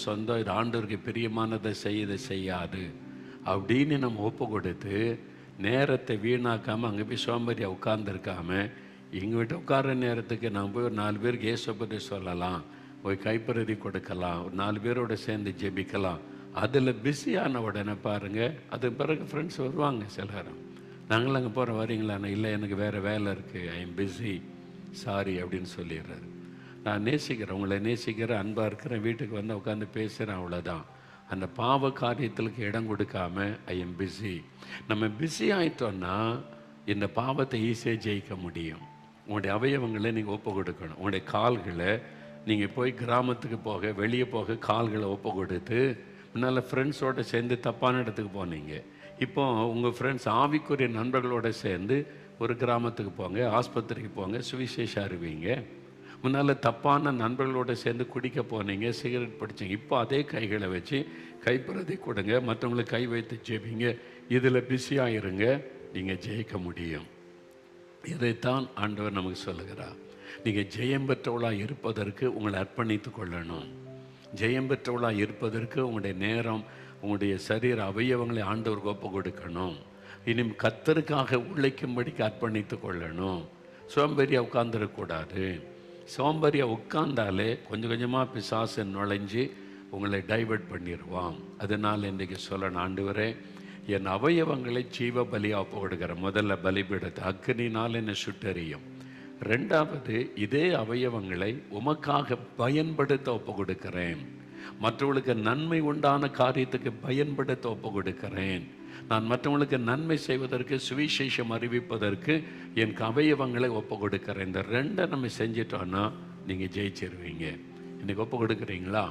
சொந்தம், இது ஆண்டவருக்கு பிரியமானதை செய்ய செய்யாது அப்படின்னு நம்ம ஒப்பு கொடுத்து நேரத்தை வீணாக்காமல் அங்கே போய் சோம்பேறியாக உட்கார்ந்துருக்காம எங்கள் வீட்டை உட்கார நேரத்துக்கு நான் போய் ஒரு 4 பேருக்கு இயேசுவை பற்றி சொல்லலாம், போய் கைப்பிரதி கொடுக்கலாம், ஒரு 4 பேரோட சேர்ந்து ஜெபிக்கலாம். அதில் பிஸியான உடனே பாருங்கள், அது பிறகு ஃப்ரெண்ட்ஸ் வருவாங்க சிலரும், நாங்களும் அங்கே போகிற வரீங்களாண்ணா, இல்லை எனக்கு வேறு வேலை இருக்குது, ஐ எம் பிஸி, சாரி அப்படின்னு சொல்லிடுறாரு. நான் நேசிக்கிறேன், உங்களை நேசிக்கிறேன், அன்பாக இருக்கிறேன், வீட்டுக்கு வந்து உட்காந்து பேசுகிறேன், அவ்வளோதான். அந்த பாவ காரியத்திற்கு இடம் கொடுக்காம ஐ எம் பிஸி. நம்ம பிஸி ஆகிட்டோன்னா இந்த பாவத்தை ஈஸியாக ஜெயிக்க முடியும். உங்களுடைய அவயவங்களை நீங்கள் ஒப்பு கொடுக்கணும். உங்களுடைய கால்களை நீங்கள் போய் கிராமத்துக்கு போக, வெளியே போக கால்களை ஒப்பு கொடுத்து, முன்னால் ஃப்ரெண்ட்ஸோடு சேர்ந்து தப்பான இடத்துக்கு போனீங்க, இப்போ உங்கள் ஃப்ரெண்ட்ஸ் ஆவிக்குரிய நண்பர்களோடு சேர்ந்து ஒரு கிராமத்துக்கு போங்க, ஆஸ்பத்திரிக்கு போங்க, சுவிசேஷம் அறிவிங்க. முன்னால் தப்பான நண்பர்களோடு சேர்ந்து குடிக்க போனீங்க, சிகரெட் பிடிச்சிங்க, இப்போ அதே கைகளை வச்சு கைப்பிரதி கொடுங்க, மற்றவங்களுக்கு கை வைத்து ஜெபிங்க. இதில் பிஸியாக இருங்க, நீங்கள் ஜெயிக்க முடியும். இதைத்தான் ஆண்டவர் நமக்கு சொல்லுகிறார். நீங்கள் ஜெயம் பெற்றவளாக இருப்பதற்கு உங்களை அர்ப்பணித்து கொள்ளணும். ஜெயம் பெற்றவளாக இருப்பதற்கு உங்களுடைய நேரம், உங்களுடைய சரீர அவயவங்களை ஆண்டவருக்கு ஒப்பு கொடுக்கணும். இனி கர்த்தருக்காக உழைக்கும்படிக்கு அர்ப்பணித்து கொள்ளணும். சோம்பேறியாக உட்கார்ந்துடக்கூடாது. சோம்பேறியாக உட்கார்ந்தாலே கொஞ்சம் கொஞ்சமாக பிசாசு நுழைஞ்சு உங்களை டைவர்ட் பண்ணிடுவான். அதனால் இன்றைக்கி சொல்லணும், ஆண்டவரே என் அவயவங்களை ஜீவ பலியாக ஒப்பு கொடுக்குறேன். முதல்ல பலிபீடத்தை அக்னினால் என்னை சுட்டெரியும். 2வது, இதே அவயவங்களை உமக்காக பயன்படுத்த ஒப்பு கொடுக்கிறேன். மற்றவர்களுக்கு நன்மை உண்டான காரியத்துக்கு பயன்படுத்த ஒப்பு கொடுக்கிறேன். நான் மற்றவங்களுக்கு நன்மை செய்வதற்கு, சுவிசேஷம் அறிவிப்பதற்கு என் அவயவங்களை ஒப்பு கொடுக்கிறேன். இந்த 2 நம்ம செஞ்சிட்டோன்னா நீங்கள் ஜெயிச்சிருவீங்க. இன்றைக்கி ஒப்பு கொடுக்குறீங்களா?